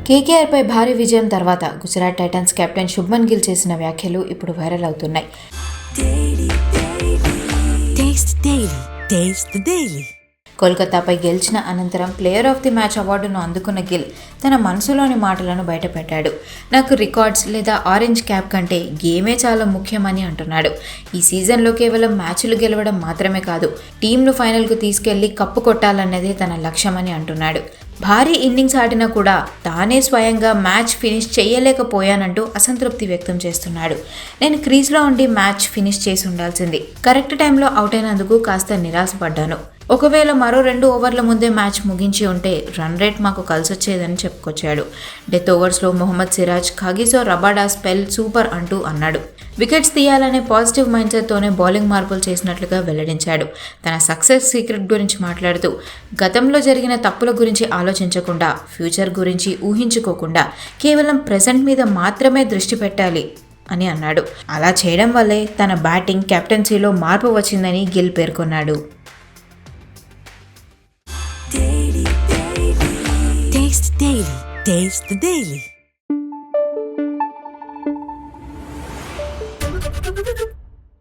కేకేఆర్పై భారీ విజయం తర్వాత గుజరాత్ టైటన్స్ కెప్టెన్ శుభ్మన్ గిల్ చేసిన వ్యాఖ్యలు ఇప్పుడు వైరల్ అవుతున్నాయి. కోల్కతాపై గెలిచిన అనంతరం ప్లేయర్ ఆఫ్ ది మ్యాచ్ అవార్డును అందుకున్న గిల్ తన మనసులోని మాటలను బయటపెట్టాడు. నాకు రికార్డ్స్ లేదా ఆరెంజ్ క్యాప్ కంటే గేమే చాలా ముఖ్యమని అంటున్నాడు. ఈ సీజన్లో కేవలం మ్యాచ్లు గెలవడం మాత్రమే కాదు, టీంను ఫైనల్కు తీసుకెళ్లి కప్పు కొట్టాలన్నదే తన లక్ష్యమని అంటున్నాడు. భారీ ఇన్నింగ్స్ ఆడినా కూడా తానే స్వయంగా మ్యాచ్ ఫినిష్ చేయలేకపోయానంటూ అసంతృప్తి వ్యక్తం చేస్తున్నాడు. నేను క్రీజ్లో ఉండి మ్యాచ్ ఫినిష్ చేసి ఉండాల్సింది. కరెక్ట్ టైంలో అవుట్ అయినందుకు కాస్త నిరాశపడ్డాను. ఒకవేళ మరో 2 ఓవర్ల ముందే మ్యాచ్ ముగించి ఉంటే రన్ రేట్ మాకు కలిసొచ్చేదని చెప్పుకొచ్చాడు. డెత్ ఓవర్స్లో Mohammed Siraj, Kagiso Rabada spell super అంటూ అన్నాడు. వికెట్స్ తీయాలనే పాజిటివ్ మైండ్ సెట్తోనే బౌలింగ్ మార్పులు చేసినట్లుగా వెల్లడించాడు. తన సక్సెస్ సీక్రెట్ గురించి మాట్లాడుతూ గతంలో జరిగిన తప్పుల గురించి ఆలోచించకుండా, ఫ్యూచర్ గురించి ఊహించుకోకుండా కేవలం ప్రెజెంట్ మీద మాత్రమే దృష్టి పెట్టాలి అని అన్నాడు. అలా చేయడం వల్లే తన బ్యాటింగ్, కెప్టెన్సీలో మార్పు వచ్చిందని గిల్ పేర్కొన్నాడు. Taste the Daily.